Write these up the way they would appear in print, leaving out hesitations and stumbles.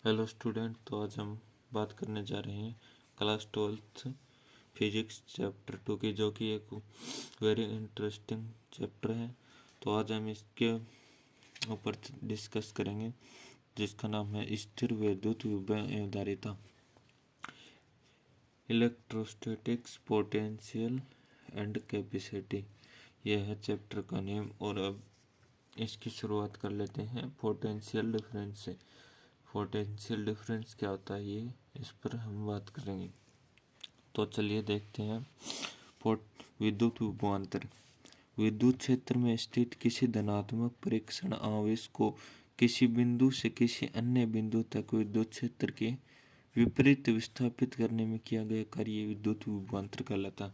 Hello student. तो आज हम बात करने जा रहे हैं क्लास 12th फिजिक्स चैप्टर 2 की, जो कि एक वेरी इंटरेस्टिंग चैप्टर है। तो आज हम इसके ऊपर डिस्कस करेंगे, जिसका नाम है स्थिर वैद्युत विभव एवं धारिता, इलेक्ट्रोस्टैटिक्स, पोटेंशियल एंड कैपेसिटी। यह है चैप्टर का नेम। और अब इसकी शुरुआत कर लेते हैं पोटेंशियल डिफरेंस से। पोटेंशियल डिफरेंस क्या होता है, ये इस पर हम बात करेंगे। तो चलिए देखते हैं। विद्युत विभवांतर। विद्युत क्षेत्र में स्थित किसी धनात्मक परीक्षण आवेश को किसी बिंदु से किसी अन्य बिंदु तक विद्युत क्षेत्र के विपरीत विस्थापित करने में किया गया कार्य विद्युत विभवांतर कहलाता है।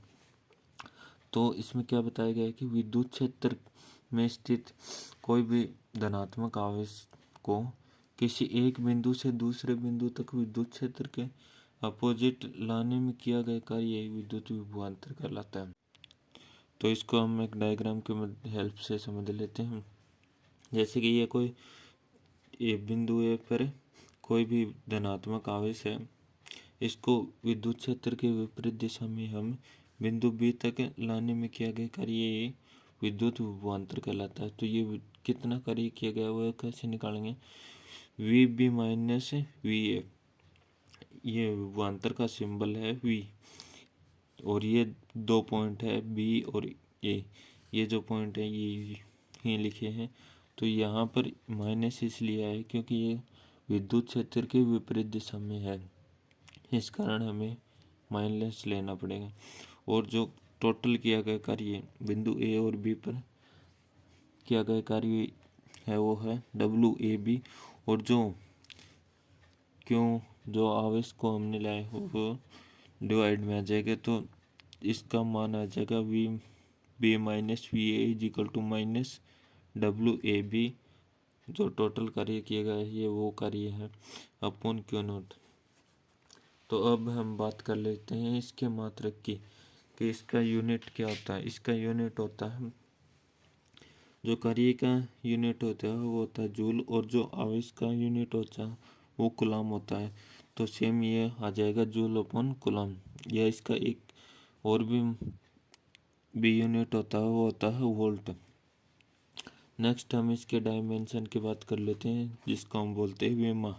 तो इसमें क्या बताया गया है कि विद्युत क्षेत्र में स्थित कोई भी धनात्मक आवेश को किसी एक बिंदु से दूसरे बिंदु तक विद्युत क्षेत्र के अपोजिट लाने में किया गया कार्य विद्युत विभवांतर कहलाता है। तो इसको हम एक डायग्राम के हेल्प से समझ लेते हैं। जैसे कि ये कोई बिंदु ए पर कोई भी धनात्मक आवेश है, इसको विद्युत क्षेत्र के विपरीत दिशा में हम बिंदु बी तक लाने में किया गया कार्य विद्युत विभवांतर कहलाता है। तो ये कितना कार्य किया गया वह कैसे निकालेंगे? V B minus V A, ये विभवांतर का सिंबल है वी, और ये दो पॉइंट है बी और ए। ये जो पॉइंट है ये लिखे हैं। तो यहाँ पर माइनस इसलिए है क्योंकि ये विद्युत क्षेत्र के विपरीत दिशा में है, इस कारण हमें माइनस लेना पड़ेगा। और जो टोटल किया गया कार्य बिंदु ए और बी पर किया गया कार्य है वो है डब्ल्यू ए बी। और जो आवेश को हमने लाए हो वो डिवाइड में आ जाएगा, तो इसका मान आ जाएगा V B minus V A is equal to minus W A B. जो टोटल कार्य किया गया है ये वो कार्य है अपॉन क्यू नॉट। तो अब हम बात कर लेते हैं इसके मात्रक की, कि इसका यूनिट क्या होता है। इसका यूनिट होता है, जो कार्य का यूनिट होता है वो होता है जूल, और जो आवेश का यूनिट होता है वो कूलम होता है। तो सेम ये आ जाएगा जूल अपॉन कूलम। या इसका एक और भी यूनिट होता है, वो होता है वोल्ट। नेक्स्ट हम इसके डायमेंशन की बात कर लेते हैं, जिसको हम बोलते हैं विमा।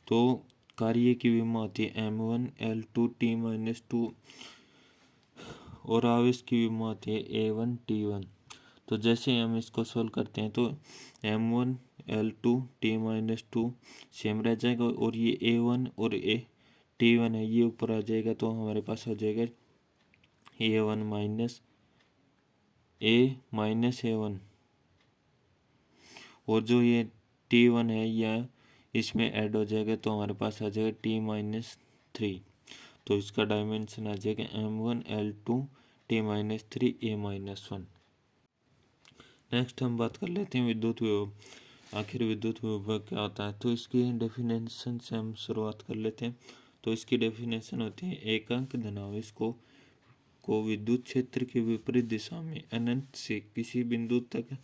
तो कार्य की विमा होती है m1 l2 t-2, और आवेश की विमा होती है a1 t1। तो जैसे हम इसको सोल्व करते हैं तो m1 l2 t-2 सेम रह जाएगा, और ये a1 और t1 है ये ऊपर आ जाएगा। तो हमारे पास हो जाएगा a1 माइनस a1, और जो ये t1 है यह इसमें ऐड हो जाएगा, तो हमारे पास आ जाएगा t-3। तो इसका डायमेंशन आ जाएगा m1 l2 t-3 a-1। Next हम बात कर लेते हैं विद्युत विभव। आखिर विद्युत विभव क्या होता है, तो इसकी डेफिनेशन से हम शुरुआत कर लेते हैं। तो इसकी डेफिनेशन होती है एकांक धनावेश को विद्युत क्षेत्र के विपरीत दिशा में अनंत से किसी बिंदु तक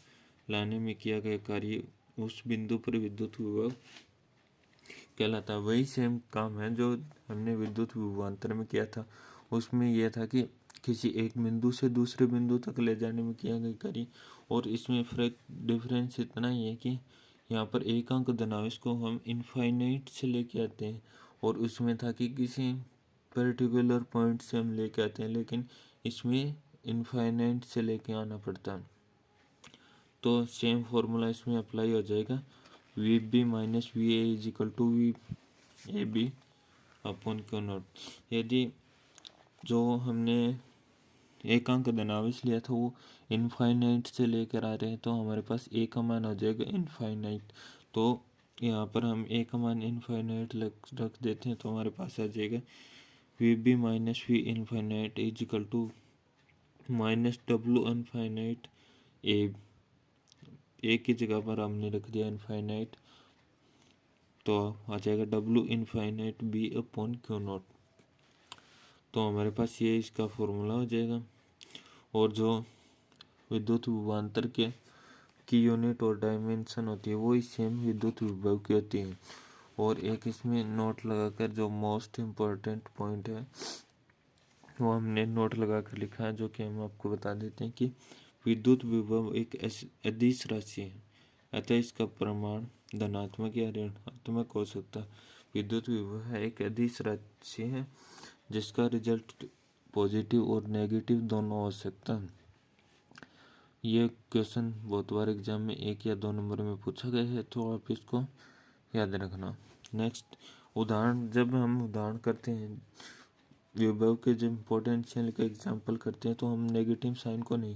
लाने में किया गया कार्य उस बिंदु पर विद्युत विभव कहलाता है। वही सेम काम है जो हमने विद्युत विभवांतर में किया था। उसमें यह था कि किसी एक बिंदु से दूसरे बिंदु तक ले जाने में किया गया कार्य। और इसमें डिफरेंस इतना ही है कि यहाँ पर एकांक धनावेश को हम इनफाइनाइट से लेके आते हैं, और उसमें था कि किसी पर्टिकुलर पॉइंट से हम लेके आते हैं, लेकिन इसमें इनफाइनाइट से लेके आना पड़ता है। तो सेम फॉर्मूला इसमें अप्लाई हो जाएगा, V B minus V A is equal to V A B upon Q naught. यदि जो हमने एकांक धनावेश लिया था वो इनफाइनाइट से लेकर आ रहे हैं, तो हमारे पास ए का मान आ जाएगा इनफाइनाइट। तो यहाँ पर हम ए का मान इनफाइनाइट रख देते हैं, तो हमारे पास आ जाएगा V B minus V infinite is equal to minus W infinite A की जगह पर हमने रख दिया इनफाइनाइट, तो आ जाएगा W infinite B upon Q naught. तो हमारे पास ये इसका फॉर्मूला हो जाएगा। और जो विद्युत विभवांतर की यूनिट और डायमेंशन होती है वो ही सेम विद्युत विभव की होती है। और एक इसमें नोट लगाकर जो मोस्ट इम्पोर्टेंट पॉइंट है वो हमने नोट लगाकर लिखा है, जो कि हम आपको बता देते हैं कि विद्युत विभव एक अदिश राशि है, अतः इसका प्रमाण धनात्मक या ऋणात्मक हो सकता है। विद्युत विभव एक अदिश राशि है जिसका रिजल्ट पॉजिटिव और नेगेटिव दोनों हो सकता है। ये क्वेश्चन बहुत बार एग्जाम में 1 या 2 नंबर में पूछा गया है, तो आप इसको याद रखना। नेक्स्ट उदाहरण, जब हम उदाहरण करते हैं विभव के, जब पोटेंशियल का एग्जाम्पल करते हैं तो हम नेगेटिव साइन को नहीं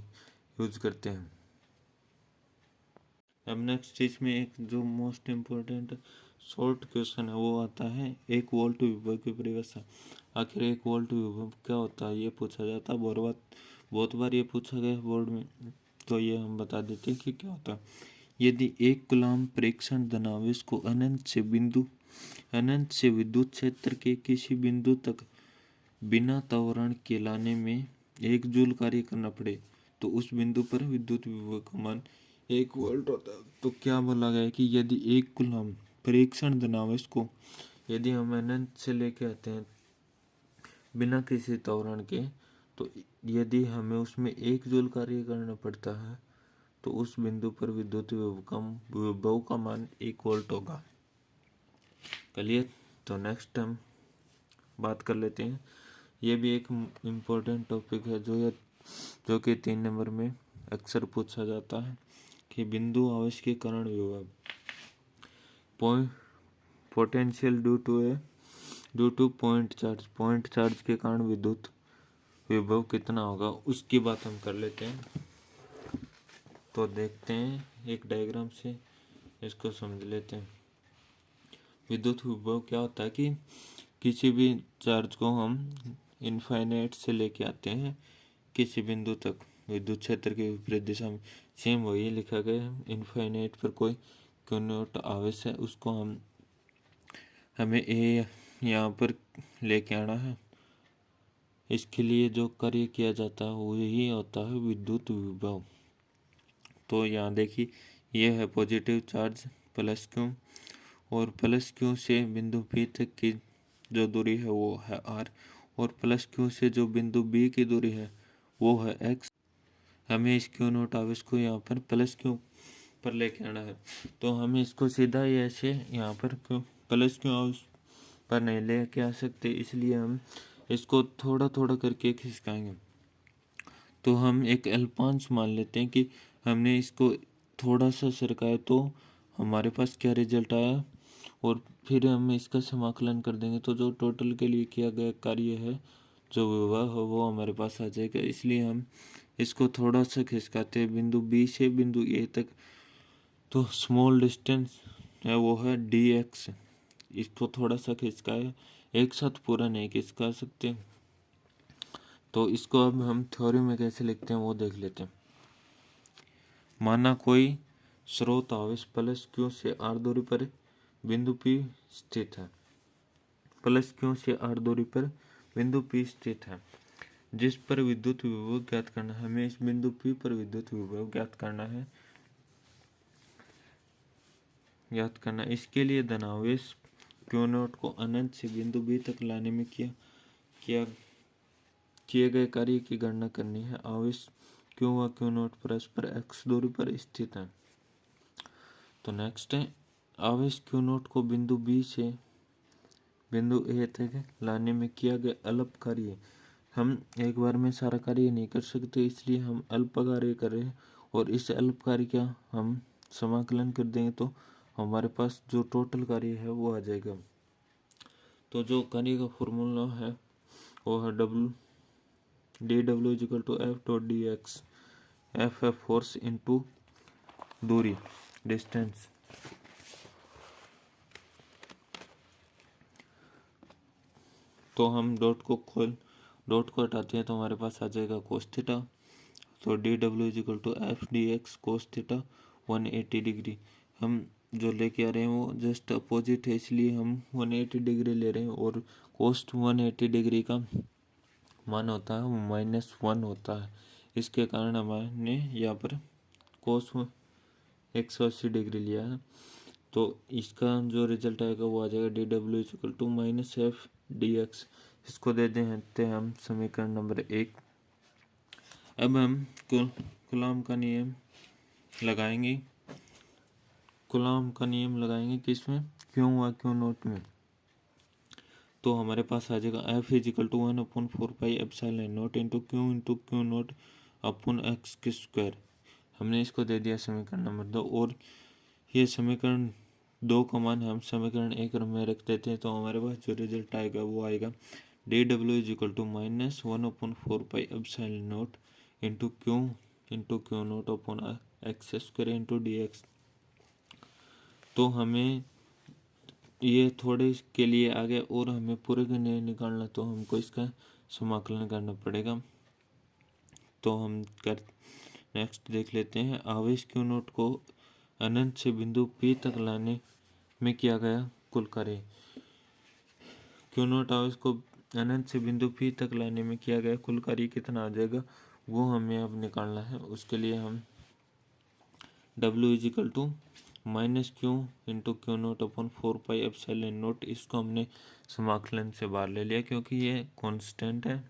यूज करते हैं। अब नेक्स्ट इसमें एक जो मोस्ट इम्पोर्टेंट शॉर्ट क्वेश्चन है वो आता है 1 वोल्ट विभव की परिभाषा। आखिर 1 वोल्ट विभव क्या होता है ये पूछा जाता है, बहुत बार ये पूछा गया बोर्ड में, तो ये हम बता देते हैं कि क्या होता है। यदि 1 कूलम्ब प्रेक्षण धनावेश को अनंत से विद्युत क्षेत्र के किसी बिंदु तक बिना त्वरण के लाने में 1 जूल कार्य करना पड़े तो उस बिंदु पर विद्युत विभव का मान 1 वोल्ट होता है। तो क्या बोला गया है कि यदि 1 कूलम्ब प्रेक्षण धनावेश को यदि हम अनंत से लेके आते हैं बिना किसी त्वरण के, तो यदि हमें उसमें 1 जूल कार्य करना पड़ता है तो उस बिंदु पर विद्युत विभव का मान 1 वोल्ट होगा। चलिए तो नेक्स्ट हम बात कर लेते हैं। ये भी एक इम्पोर्टेंट टॉपिक है जो कि 3 नंबर में अक्सर पूछा जाता है कि बिंदु आवेश के कारण विभव potential due two point charge के कारण विद्युत विभव कितना होगा, उसकी बात हम कर लेते हैं। तो देखते हैं एक डायग्राम से इसको समझ लेते हैं। विद्युत विभव क्या होता है कि किसी भी चार्ज को हम इनफाइनाइट से लेके आते हैं किसी बिंदु तक विद्युत क्षेत्र के विपरीत दिशा में, सेम वही लिखा गया है। इनफाइनाइट पर कोई क्यूनोट आवेश है, उसको हमें ए यहाँ पर लेके आना है। इसके लिए जो कार्य किया जाता है वही होता है विद्युत विभव। तो यहाँ देखिए ये है पॉजिटिव चार्ज प्लस क्यू, और प्लस क्यू से बिंदु पी तक की जो दूरी है वो है आर, और प्लस क्यू से जो बिंदु बी की दूरी है वो है एक्स। हमें इस क्यू नोट आवेश को यहाँ पर प्लस क्यू पर लेके आना है, तो हमें इसको सीधा ही ऐसे यहाँ पर क्यू प्लस क्यू आवेश पर नहीं लेके आ सकते, इसलिए हम इसको थोड़ा थोड़ा करके खिसकाएंगे। तो हम एक अल्पांश मान लेते हैं कि हमने इसको थोड़ा सा सरकाया तो हमारे पास क्या रिजल्ट आया, और फिर हम इसका समाकलन कर देंगे तो जो टोटल के लिए किया गया कार्य है जो विभव है वो हमारे पास आ जाएगा। इसलिए हम इसको थोड़ा सा खिसकाते हैं बिंदु बी से बिंदु ए तक, तो स्मॉल डिस्टेंस है वो है डी एक्स। इसको थोड़ा सा खिसकाए, एक साथ पूरा नहीं खिसका सकते। तो इसको अब हम थ्योरी में कैसे लिखते हैं वो देख लेते हैं। माना कोई स्रोत आवेश प्लस क्यू से आर दूरी पर बिंदु पी स्थित है, प्लस क्यू से आर दूरी पर बिंदु पी स्थित है, जिस पर विद्युत विभव ज्ञात करना है। हमें इस बिंदु पी पर विद्युत विभव ज्ञात करना है। इसके लिए धनावेश क्यू नोट को अनंत से बिंदु बी तक लाने में किए गए कार्य की गणना करनी है। आवेश क्यू व क्यू नोट परस्पर एक्स दूरी पर स्थित है। तो नेक्स्ट है आवेश क्यू नोट को बिंदु बी से बिंदु ए तक लाने में किया गया अल्प कार्य। हम एक बार में सारा कार्य नहीं कर सकते, इसलिए हम अल्प कार्य कर रहे हैं, और इस अल्प कार्य का हम समाकलन कर देंगे तो हमारे पास जो टोटल कार्य है वो आ जाएगा। तो जो कार्य का फॉर्मूला है वो है dw equal to F dot D X. F है फोर्स इनटू दूरी डिस्टेंस। तो हम डॉट को हटाते हैं तो हमारे पास आ जाएगा कोस थीटा। तो dw equal to F D X cos theta 180 degree. हम जो लेके आ रहे हैं वो जस्ट अपोजिट है, इसलिए हम 180 डिग्री ले रहे हैं, और कोस 180 डिग्री का मान होता है -1 होता है। इसके कारण हमने यहाँ पर कोस 180 डिग्री लिया है। तो इसका जो रिजल्ट आएगा वो आ जाएगा D W equal to minus F D X. इसको दे देते हैं हम समीकरण नंबर 1। अब हम कूलॉम का नियम लगाएंगे। कूलॉम का नियम लगाएंगे किसमें, क्यों व क्यों नोट में। तो हमारे पास आ जाएगा F is equal to 1/4 pi epsilon naught into Q naught upon X के स्क्वायर। हमने इसको दे दिया समीकरण नंबर 2, और ये समीकरण 2 का मान हम समीकरण 1 में रख देते हैं। तो हमारे पास जो रिजल्ट आएगा वो आएगा D W is equal to minus 1/4 pi epsilon naught into Q naught upon X square into D X. तो हमें ये थोड़े के लिए आ गया और हमें पूरे के लिए निकालना, तो हमको इसका समाकलन करना पड़ेगा। तो हम कर नेक्स्ट देख लेते हैं। आवेश क्यू नोट को अनंत से बिंदु P तक लाने में किया गया कुल कार्य। क्यू नोट आवेश को अनंत से बिंदु P तक लाने में किया गया कुल कार्य कितना आ जाएगा वो हमें अब निकालना है। उसके लिए हम W is equal to minus Q into Q naught upon 4 pi epsilon naught, इसको हमने समाकलन से बाहर ले लिया क्योंकि ये कांस्टेंट है,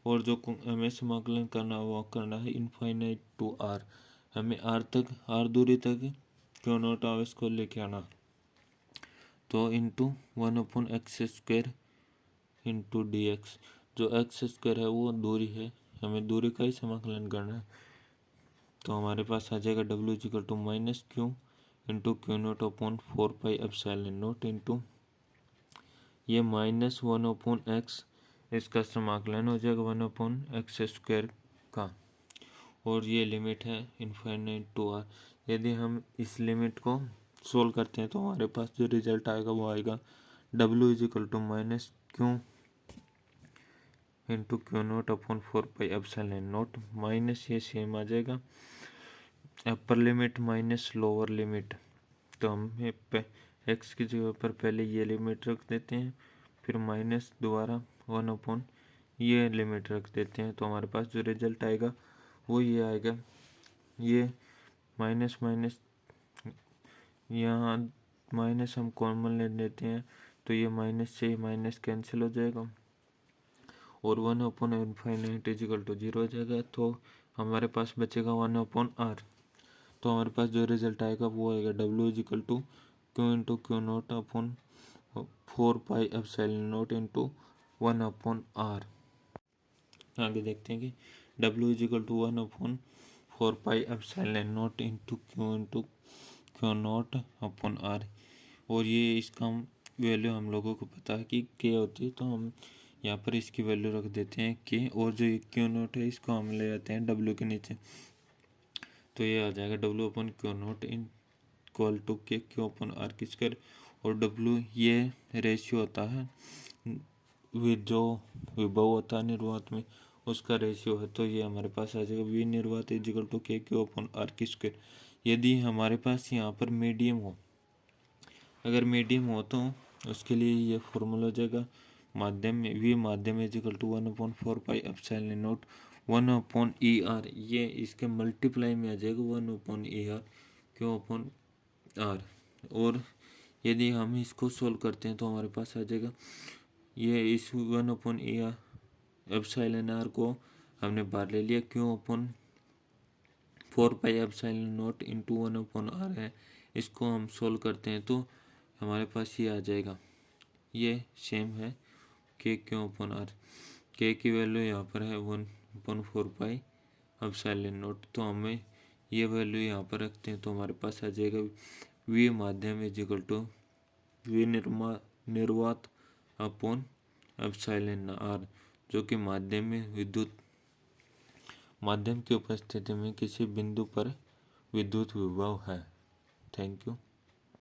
और जो हमें समाकलन करना वो करना है इनफाइनाइट टू आर। हमें आर दूरी तक क्यू नोट आवेश को लेके आना। तो into 1/x² into D x. जो x² है वो दूरी है, हमें दूरी का ही समाकलन करना है। तो हमारे पास आ जाएगा W is equal to minus Q into Q naught upon 4 pi epsilon naught into ये माइनस 1/x, इसका समाकलन हो जाएगा 1/x² का, और ये लिमिट है इनफाइनाइट टू आर। यदि हम इस लिमिट को सोल्व करते हैं तो हमारे पास जो रिजल्ट आएगा वो आएगा W is equal to minus Q into Q naught upon 4 pi epsilon naught, minus ये सेम आ जाएगा upper limit minus lower limit. तो हम एक्स की जगह पर पहले ये लिमिट रख देते हैं, फिर माइनस दोबारा 1/ ये लिमिट रख देते हैं। तो हमारे पास जो रिजल्ट आएगा वो ये आएगा। ये माइनस यहाँ माइनस हम कॉमन ले लेते हैं, तो ये माइनस से माइनस कैंसिल हो जाएगा और 1/∞ इज इक्वल टू 0 हो जाएगा। तो हमारे पास बचेगा 1/r। तो हमारे पास जो रिजल्ट आएगा वो आएगा W is equal to Q into Q naught upon 4 pi epsilon naught into 1/r। आगे देखते हैं कि W is equal to 1/4 pi epsilon naught into Q naught upon r। और ये इसका वैल्यू हम लोगों को पता है कि k होती है, तो हम यहाँ पर इसकी वैल्यू रख देते हैं k, और जो क्यू नोट है इसको हम ले जाते हैं W के नीचे। तो ये आ जाएगा W upon Q naught in equal to K Q upon R की स्क्वायर, और W ये रेशियो होता है जो विभव होता है निर्वात में उसका रेशियो है। तो ये हमारे पास आ जाएगा V निर्वात is equal to K Q upon R की स्क्वायर। यदि हमारे पास यहाँ पर मीडियम हो, अगर मीडियम हो तो उसके लिए ये फॉर्मूला हो जाएगा माध्यम में V माध्यम is equal to 1/4 pi epsilon naught 1/ER। ये इसके मल्टीप्लाई में आ जाएगा 1/ER क्यू अपॉन आर। और यदि हम इसको सोल्व करते हैं तो हमारे पास आ जाएगा ये इस 1/ER एप्सिलॉन आर को हमने बाहर ले लिया, Q upon 4 pi epsilon naught into 1/r है। इसको हम सोल्व करते हैं तो हमारे पास ये आ जाएगा, ये सेम है के क्यू अपॉन आर। के की वैल्यू यहाँ पर है 1/4 पाई एप्सिलॉन नोट, तो हमें ये वैल्यू यहाँ पर रखते हैं तो हमारे पास आ जाएगा V माध्यम इज इक्वल टू V निर्वात अपॉन एप्सिलॉन आर, जो कि माध्यम की उपस्थिति में किसी बिंदु पर विद्युत विभव है। Thank you.